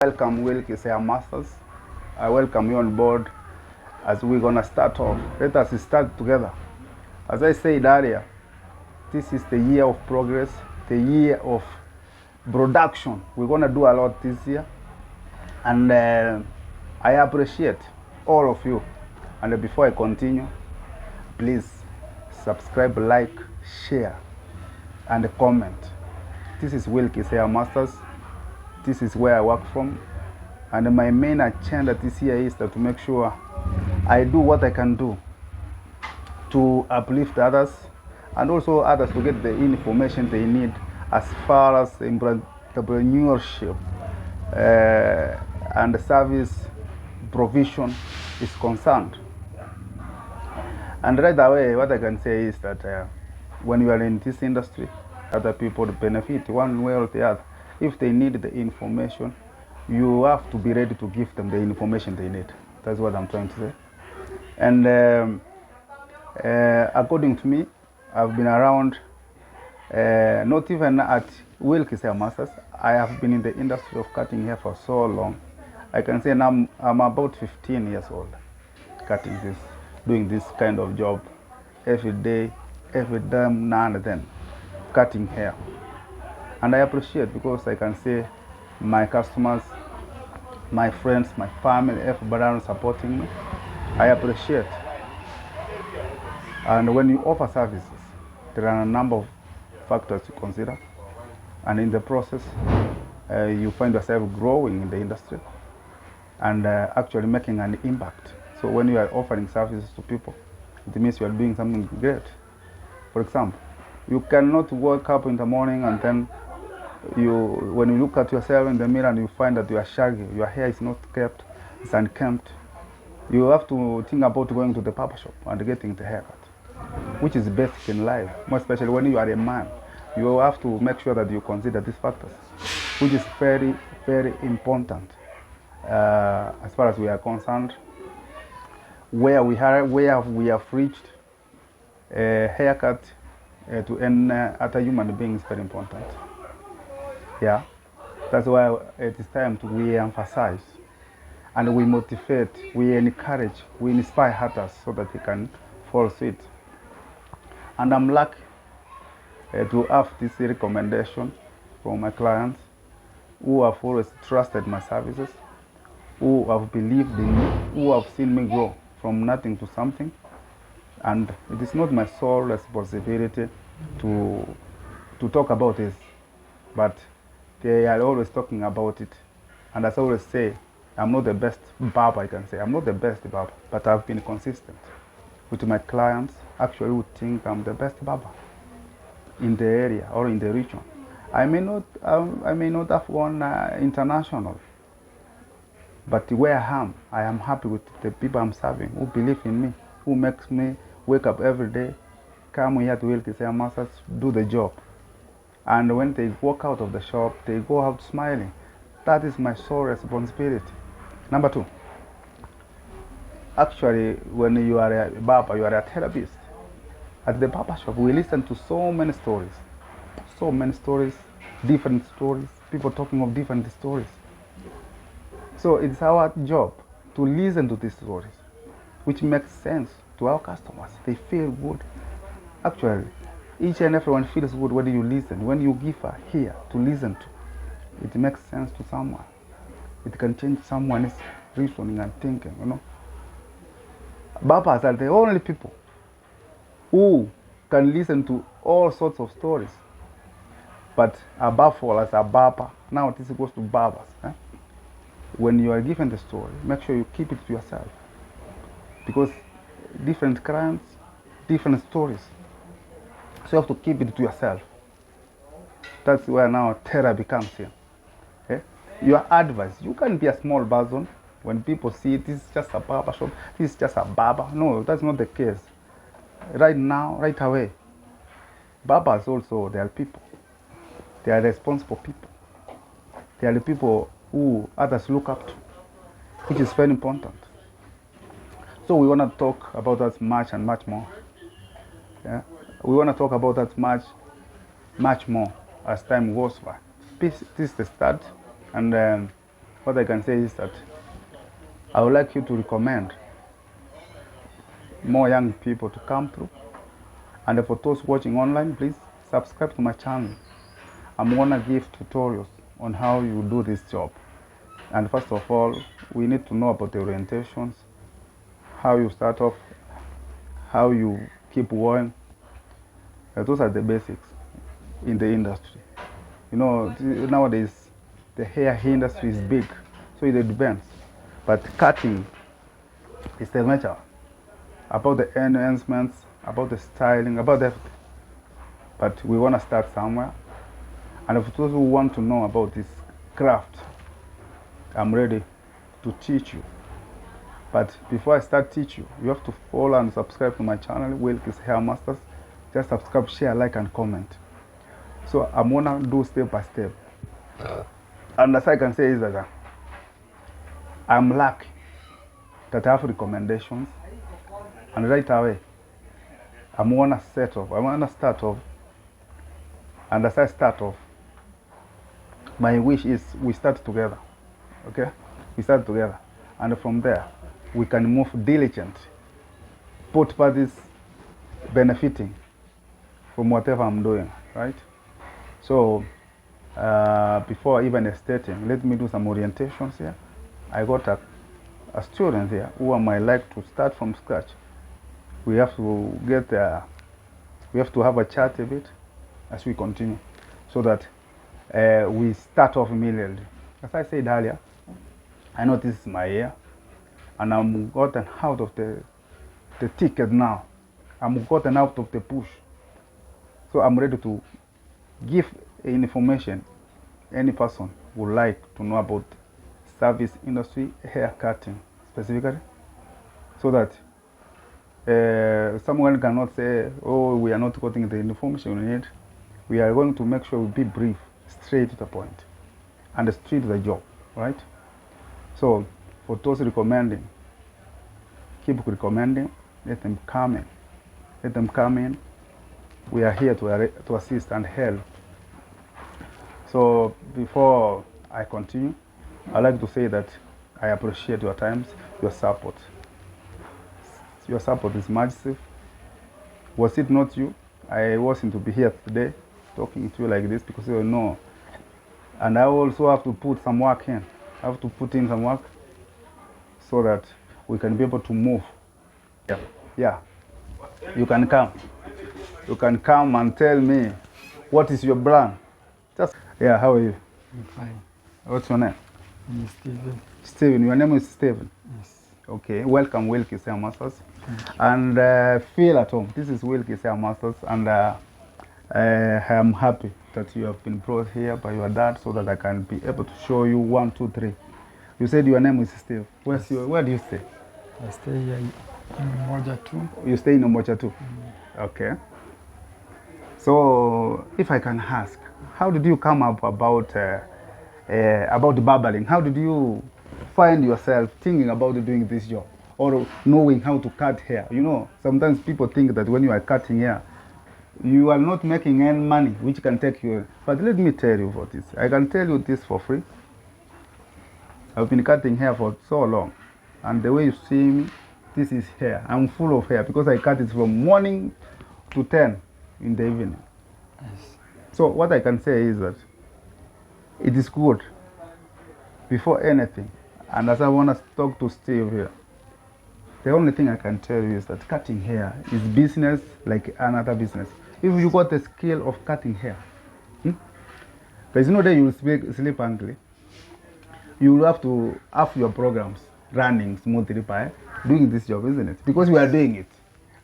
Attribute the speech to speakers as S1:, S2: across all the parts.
S1: Welcome, Wilkes Air Masters. I welcome you on board as we're gonna start off. Let us start together. As I said earlier, this is the year of progress, the year of production. We're gonna do a lot this year, and I appreciate all of you. And before I continue, please subscribe, like, share, and comment. This is Wilkes Air Masters. This is where I work from, and my main agenda this year is that to make sure I do what I can do to uplift others and also others to get the information they need as far as entrepreneurship and service provision is concerned. And right away, what I can say is that when you are in this industry, other people benefit one way or the other. If they need the information, you have to be ready to give them the information they need. That's what I'm trying to say. And according to me, I've been around, not even at Wilkes Air Masters. I have been in the industry of cutting hair for so long. I can say now I'm about 15 years old, doing this kind of job every day, every damn now and then, cutting hair. And I appreciate because I can say my customers, my friends, my family, everybody are supporting me. I appreciate. And when you offer services, there are a number of factors to consider. And in the process, you find yourself growing in the industry and actually making an impact. So when you are offering services to people, it means you are doing something great. For example, you cannot wake up in the morning and then when you look at yourself in the mirror and you find that you are shaggy, your hair is not kept, it's unkempt, you have to think about going to the barber shop and getting the haircut, which is basic in life, more especially when you are a man. You have to make sure that you consider these factors, which is very, very important as far as we are concerned. Where we have reached, haircut to any other human being is very important. Yeah, that's why it is time to re-emphasize and we motivate, we encourage, we inspire others so that they can follow suit. And I'm lucky to have this recommendation from my clients who have always trusted my services, who have believed in me, who have seen me grow from nothing to something. And it is not my sole responsibility to talk about this, but they are always talking about it. And as I always say, I'm not the best barber, I can say. I'm not the best barber, but I've been consistent with my clients, actually who think I'm the best barber in the area or in the region. I may not have won international, but where I am happy with the people I'm serving, who believe in me, who makes me wake up every day, come here to Wilkes Air Masters, do the job. And when they walk out of the shop, they go out smiling. That is my sole responsibility. Number two, actually, when you are a barber, you are a therapist. At the barber shop, we listen to so many stories, different stories, people talking of different stories. So it's our job to listen to these stories, which makes sense to our customers. They feel good. Actually, each and everyone feels good when you listen, when you give a ear to listen to. It makes sense to someone. It can change someone's reasoning and thinking, you know. Barbers are the only people who can listen to all sorts of stories. But above all, as a barber, now this goes to barbers. When you are given the story, make sure you keep it to yourself. Because different clients, different stories. So you have to keep it to yourself. That's where now therapy comes in. Okay? Your advice, you can be a small person. When people see this is just a barber shop, this is just a barber. No, that's not the case. Right now, right away, barbers also, they are people. They are responsible people. They are the people who others look up to, which is very important. So we want to talk about that much and much more. Yeah? We want to talk about that much more as time goes by. This is the start, and what I can say is that I would like you to recommend more young people to come through. And for those watching online, please subscribe to my channel. I'm gonna give tutorials on how you do this job. And first of all, we need to know about the orientations, how you start off, how you keep going. Those are the basics in the industry. You know, nowadays the hair industry is big, so it depends. But cutting is the major. About the enhancements, about the styling, about everything. But we want to start somewhere. And for those who want to know about this craft, I'm ready to teach you. But before I start teaching you, you have to follow and subscribe to my channel, Wilkie's Hair Masters. Just subscribe, share, like, and comment. So I'm gonna do step by step. And as I can say is that I'm lucky that I have recommendations. And right away, I'm gonna set off. I wanna start off. And as I start off, my wish is we start together. Okay? We start together. And from there, we can move diligent. Both parties benefiting from whatever I'm doing, right? So, before even stating, let me do some orientations here. I got a student here who I might like to start from scratch. We have to get we have to have a chat a bit as we continue, so that we start off immediately. As I said earlier, I know this is my year, and I'm gotten out of the ticket now. I'm gotten out of the push, so I'm ready to give information any person would like to know about service industry, hair cutting specifically, so that someone cannot say, oh, we are not getting the information we need. We are going to make sure we be brief, straight to the point, and straight to the job, right? So, for those recommending, keep recommending, let them come in. Let them come in. We are here to assist and help. So, before I continue, I'd like to say that I appreciate your times, your support. Your support is massive. Was it not you, I wasn't to be here today talking to you like this, because you know. And I also have to put some work in. I have to put in some work so that we can be able to move. Yeah. You can come. You can come and tell me what is your brand. Just how are you?
S2: I'm fine.
S1: What's your name?
S2: I'm Steven.
S1: Steven. Your name is Steven.
S2: Yes.
S1: Okay. Welcome, Wilkie's Hair Masters. And feel at home. This is Wilkie's Hair Masters, and I am happy that you have been brought here by your dad, so that I can be able to show you 1, 2, 3. You said your name is Steve. Where do you stay?
S2: I stay here in Moja 2.
S1: You stay in Moja 2? Okay. So, if I can ask, how did you come up about barbering? How did you find yourself thinking about doing this job, or knowing how to cut hair? You know, sometimes people think that when you are cutting hair, you are not making any money, which can take you. But let me tell you for this. I can tell you this for free. I've been cutting hair for so long, and the way you see me, this is hair. I'm full of hair because I cut it from morning to 10 in the evening.
S2: Yes.
S1: So what I can say is that it is good before anything. And as I want to talk to Steve here, the only thing I can tell you is that cutting hair is business like another business. If you got the skill of cutting hair, there's no day you will sleep angry. You will have to have your programs running smoothly by doing this job, isn't it? Because we are doing it.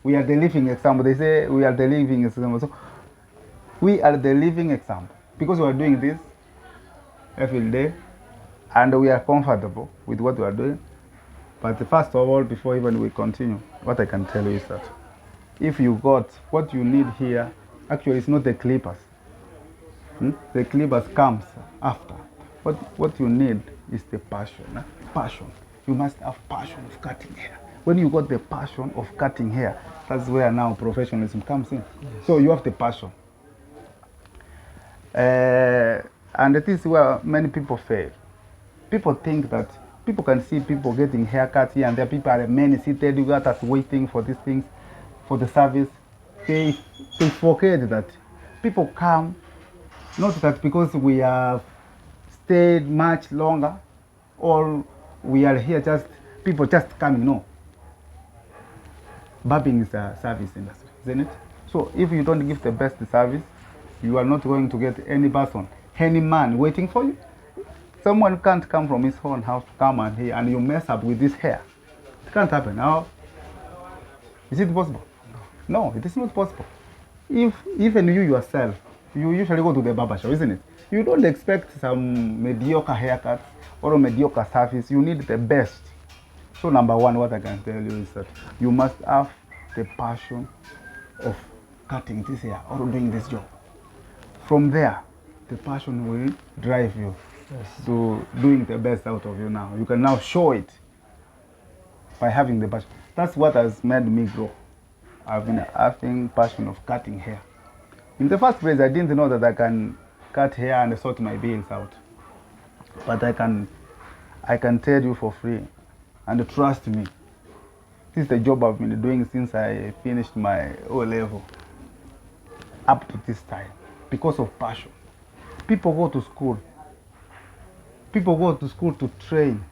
S1: We are the living example. They say we are the living example. So we are the living example because we are doing this every day, and we are comfortable with what we are doing. But first of all, before even we continue, what I can tell you is that if you got what you need here, actually it's not the clippers. The clippers comes after. What you need is the passion. Passion. You must have passion of cutting hair. When you got the passion of cutting hair, that's where now professionalism comes in. Yes. So you have the passion. And this is where many people fail. People think that people can see people getting haircuts here and there. People are many seated, you got us waiting for these things, for the service. They forget that people come, not that because we have stayed much longer or we are here just, people just coming, no. Barbing is a service industry, isn't it? So if you don't give the best service, you are not going to get any person, any man waiting for you. Someone can't come from his own house to come and here and you mess up with this hair. It can't happen. Now, is it possible? No, it is not possible. If even you yourself, you usually go to the barber shop, isn't it? You don't expect some mediocre haircut or a mediocre service. You need the best. So number one, what I can tell you is that you must have the passion of cutting this hair or doing this job. From there, the passion will drive you to doing the best out of you now. You can now show it by having the passion. That's what has made me grow. I've been having passion of cutting hair. In the first place, I didn't know that I can cut hair and sort my bills out. But I can tell you for free, and trust me, this is the job I've been doing since I finished my O level up to this time, because of passion. People go to school. People go to school to train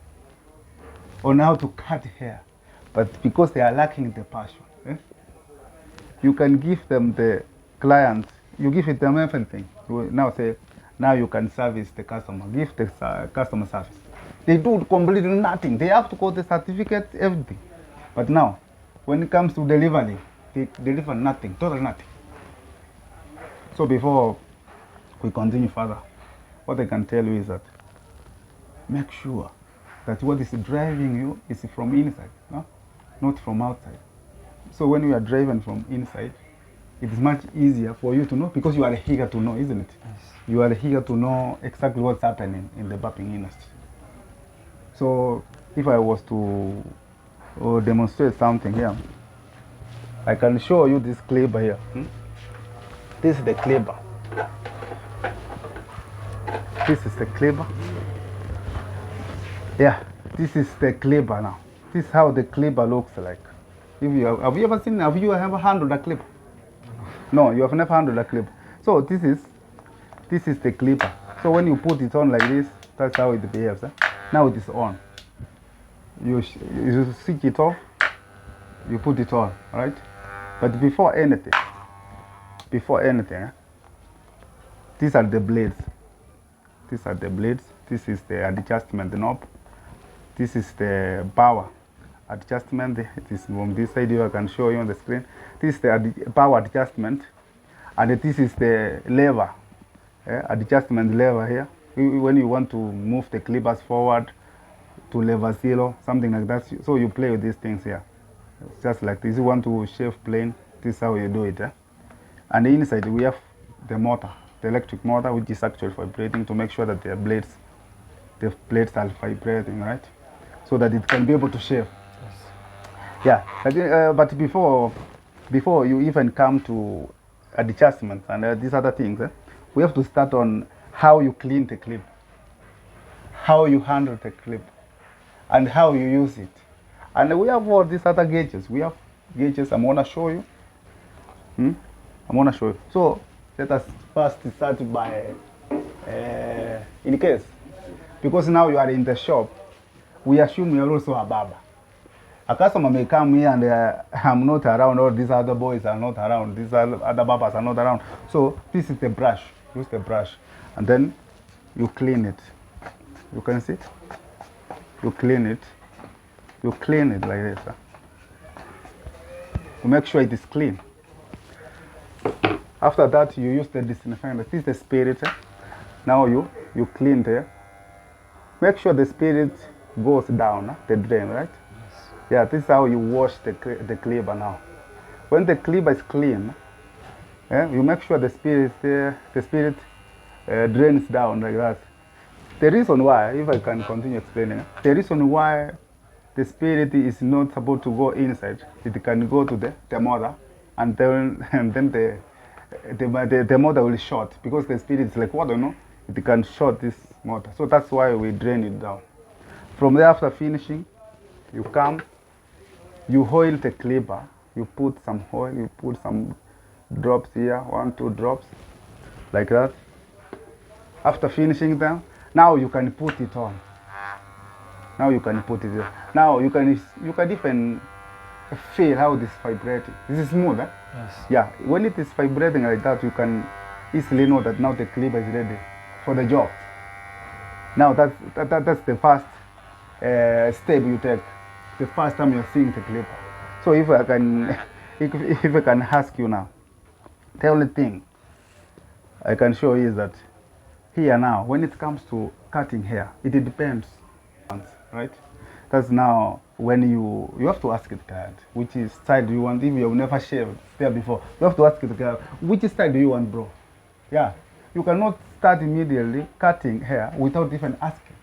S1: on how to cut hair, but because they are lacking the passion, you can give them the client, you give them everything. You now say, now you can service the customer, give the customer service. They do completely nothing. They have to go the certificate, everything. But now, when it comes to delivery, they deliver nothing, totally nothing. So before we continue further, what I can tell you is that make sure that what is driving you is from inside, no? Not from outside. So when you are driven from inside, it is much easier for you to know because you are eager to know, isn't it?
S2: Yes.
S1: You are eager to know exactly what's happening in the barbing industry. So if I was to demonstrate something here, I can show you this clipper here. This is the clipper. This is the clipper. Yeah, this is the clipper now. This is how the clipper looks like. Have you ever handled a clipper? No, you have never handled a clipper. So this is the clipper. So when you put it on like this, that's how it behaves. Now it is on. You switch it off, you put it on, right? But before anything, these are the blades. These are the blades. This is the adjustment knob. This is the power adjustment. It is from this side. I can show you on the screen. This is the power adjustment, and this is the lever, adjustment lever here. When you want to move the clippers forward to lever 0, something like that. So you play with these things here, just like this. You want to shave plain, this is how you do it. And inside we have the motor, the electric motor, which is actually vibrating to make sure that the blades are vibrating, right? So that it can be able to shave. Yes. Yeah, but before you even come to adjustments and these other things, we have to start on how you clean the clip, how you handle the clip, and how you use it. And we have all these other gauges. We have gauges. I'm gonna show you. So let us first start by, in case, because now you are in the shop, we assume you are also a barber. A customer may come here and I'm not around, or these other boys are not around, these other barbers are not around. So this is the brush. Use the brush, and then you clean it. You can see it. You clean it. You clean it like this. To make sure it is clean. After that, you use the disinfectant. This is the spirit. Now you clean there. Make sure the spirit goes down, the drain, right? Yes. Yeah, this is how you wash the clipper now. When the clipper is clean, you make sure the spirit drains down like that. The reason why, if I can continue explaining, the reason why the spirit is not supposed to go inside, it can go to the motor, and then the motor will short, because the spirit is like water, you know? It can short this mortar. So that's why we drain it down. From there, after finishing, you come, you oil the clipper, you put some oil, you put some drops here, 1, 2 drops, like that. After finishing them, now you can put it on. Now you can put it on. Now you can even feel how this is vibrating. This is smooth, eh?
S2: Yes.
S1: Yeah, when it is vibrating like that, you can easily know that now the clipper is ready for the job. Now that's the first step you take, the first time you're seeing the clipper. So if I can, if I can ask you now, the only thing I can show you is that here now, when it comes to cutting hair, it depends, right? That's now when you have to ask the client, which style do you want? If you have never shaved there before, you have to ask the client, which style do you want, bro? Yeah, you cannot start immediately cutting hair without even asking.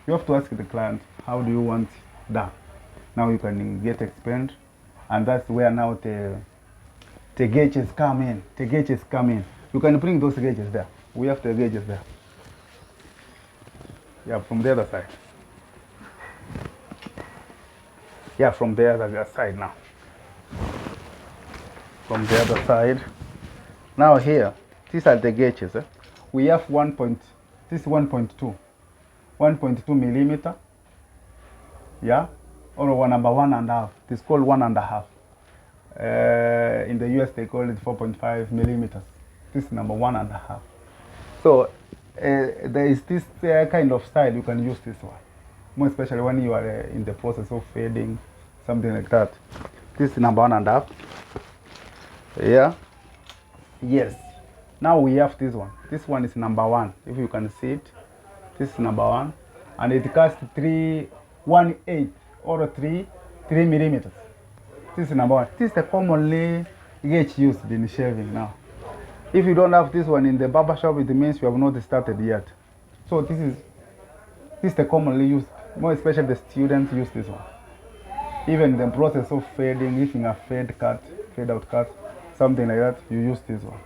S1: You have to ask the client, how do you want that? Now you can get explained, and that's where now the gauges come in. The gauges come in. You can bring those gauges there. We have the gauges there. Yeah, from the other side. Yeah, from the other side now. From the other side. Now here, these are the gauges. Eh? We have this is 1.2. 1.2 millimeter. Yeah, or number 1.5. It's called 1.5. In the US they call it 4.5 millimeters. This is number 1.5. So there is this kind of style you can use this one, more especially when you are in the process of fading, something like that. This is number 1.5. Yeah. Yes. Now we have this one. This one is number 1. If you can see it, this is number 1, and it cuts 3.18 or 3 millimeters. This is number 1. This is the commonly gauge used in shaving now. If you don't have this one in the barber shop, it means you have not started yet. So this is the commonly used, more especially the students use this one. Even the process of fading, if you have fade out cut, something like that, you use this one.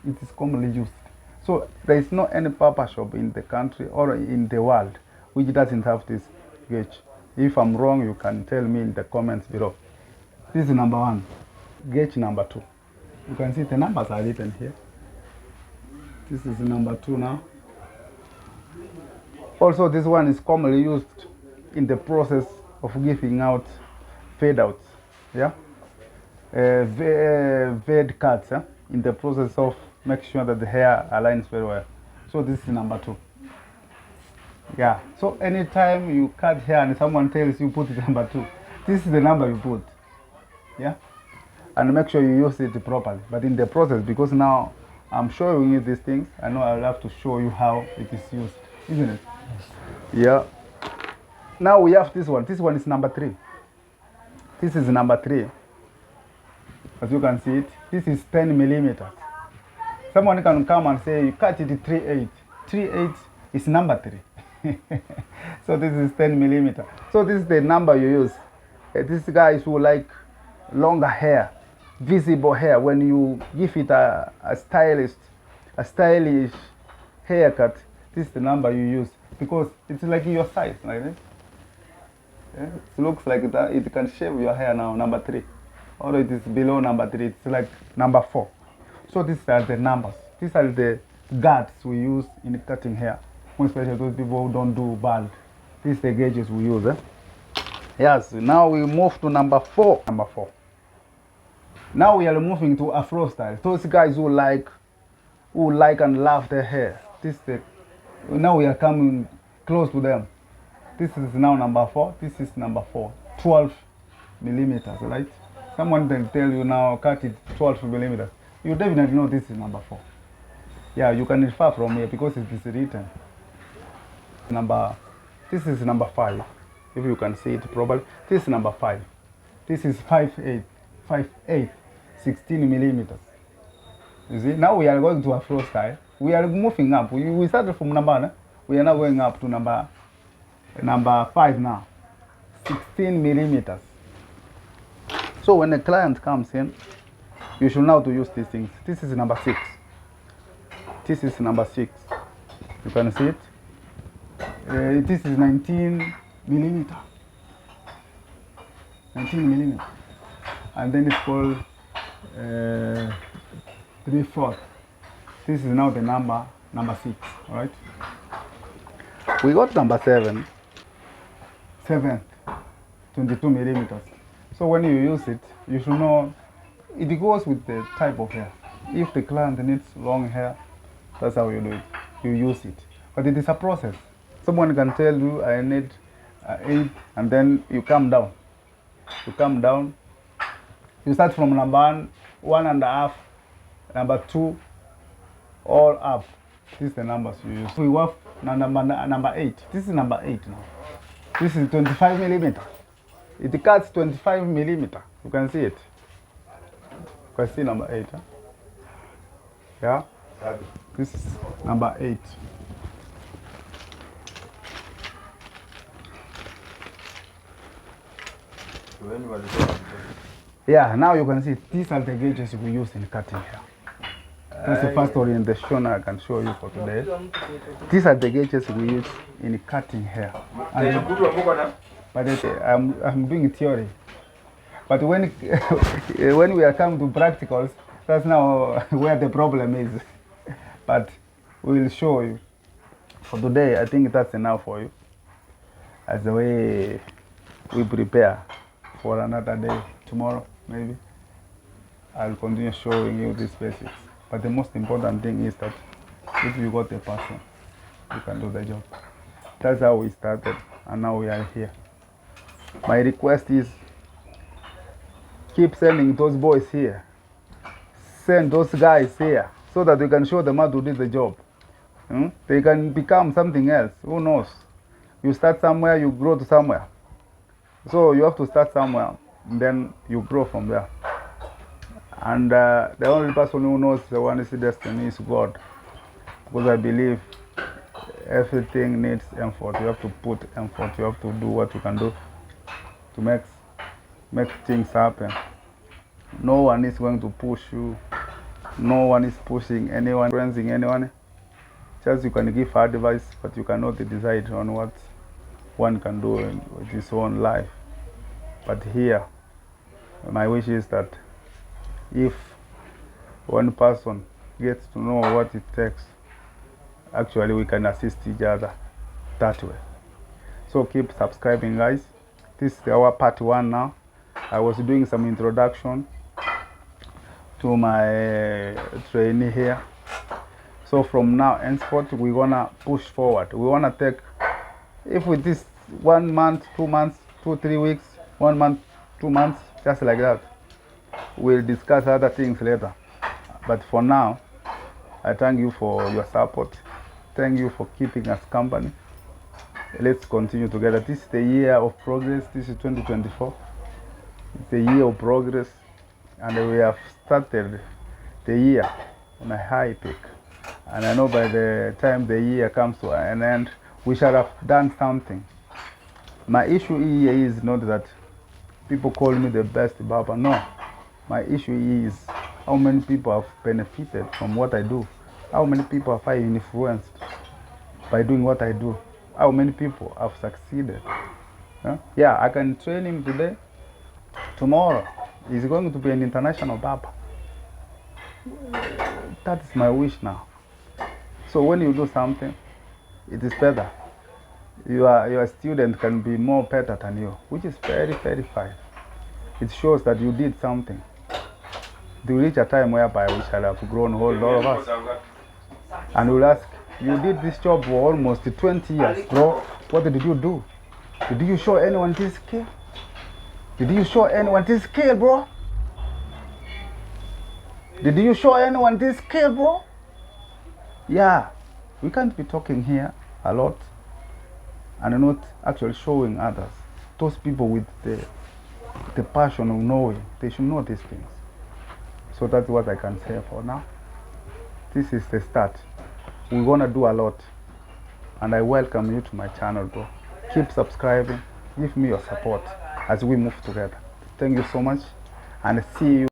S1: It is commonly used. So there is no any barber shop in the country or in the world which doesn't have this gauge. If I'm wrong, you can tell me in the comments below. This is number 1. Gauge number 2. You can see the numbers are written here. This is number 2 now. Also, this one is commonly used in the process of giving out fade outs. Yeah, fade cuts. In the process of making sure that the hair aligns very well. So this is number 2. Yeah. So anytime you cut hair and someone tells you put it number 2, this is the number you put. Yeah, and make sure you use it properly. But in the process, because now I'm showing you these things, I know I'll have to show you how it is used, isn't it? Yes. Yeah. Now we have this one. This one is number 3. This is number 3. As you can see it, this is 10 millimeters. Someone can come and say, you cut it 3.8. 3.8 is number 3. So this is 10 millimeters. So this is the number you use. These guys who like longer hair, visible hair, when you give it a stylish haircut, this is the number you use, because it's like your size, like this. Yeah, it looks like that. It can shave your hair now, number 3. Or it is below number 3, it's like number 4. So these are the numbers. These are the guards we use in cutting hair, especially those people who don't do bald. These are the gauges we use. Yes, now we move to number 4. Number 4. Now we are moving to Afro style. Those guys who like and love their hair. Now we are coming close to them. This is now number 4. This is number 4. 12 millimeters, right? Someone can tell you now, cut it 12 millimeters. You definitely know this is number 4. Yeah, you can refer from here because it is written. This is number 5. If you can see it properly. This is number 5. This is 5.8, 16 millimeters. You see, now we are going to Afro style. We are moving up. We started from number 1. We are now going up to number 5 now. 16 millimeters. So when a client comes in, you should know to use these things. This is number 6. This is number 6. You can see it. This is 19 millimeter. 19 millimeter. And then it's called 3/4. This is now the number 6, all right? We got number 7, 22 millimeters. So when you use it, you should know it goes with the type of hair. If the client needs long hair, that's how you do it. You use it. But it is a process. Someone can tell you, I need 8, and then you come down. You come down. You start from number 1.5, number 2, all up. This is the numbers you use. We work number 8. This is number 8 now. This is 25 millimeter. It cuts 25 millimeter. You can see it. You can see number 8. Huh? Yeah? This is number 8. Yeah, now you can see these are the gauges we use in cutting hair. That's the first orientation I can show you for today. These are the gauges we use in cutting hair. But I'm doing theory. But when when we are coming to practicals, that's now where the problem is. But we will show you. For today, I think that's enough for you. As the way we prepare for another day. Tomorrow, maybe, I'll continue showing you these basics. But the most important thing is that if you got a passion, you can do the job. That's how we started, and now we are here. My request is, keep sending those boys here. Send those guys here, so that we can show them how to do the job. They can become something else. Who knows? You start somewhere, you grow to somewhere. So you have to start somewhere, then you grow from there. And the only person who knows the one is destiny is God. Because I believe everything needs effort. You have to put effort. You have to do what you can do to make things happen. No one is going to push you. No one is pushing anyone, influencing anyone. Just you can give advice, but you cannot decide on what one can do with his own life. But here, my wish is that if one person gets to know what it takes, actually we can assist each other that way. So keep subscribing, guys. This is our part 1 now. I was doing some introduction to my trainee here. So from now henceforth, we're gonna push forward. We wanna take, if with this 1 month, 2 months, 2-3 weeks, 1 month, 2 months, just like that. We'll discuss other things later. But for now, I thank you for your support. Thank you for keeping us company. Let's continue together. This is the year of progress. This is 2024. It's the year of progress. And we have started the year on a high peak. And I know by the time the year comes to an end, we shall have done something. My issue here is not that people call me the best barber. No. My issue is how many people have benefited from what I do. How many people have I influenced by doing what I do? How many people have succeeded? Yeah, I can train him today. Tomorrow, he's going to be an international barber. That is my wish now. So when you do something, it is better. Your student can be more better than you, which is very, very fine. It shows that you did something. To reach a time whereby we shall have grown whole lot of us. And we'll ask, you did this job for almost 20 years, bro. What did you do? Did you show anyone this skill? Did you show anyone this skill, bro? Did you show anyone this skill, bro? Yeah, we can't be talking here a lot and not actually showing others. Those people with the passion of knowing, they should know these things. So that's what I can say for now. This is the start. We're gonna do a lot. And I welcome you to my channel, bro. Keep subscribing. Give me your support as we move together. Thank you so much, and see you.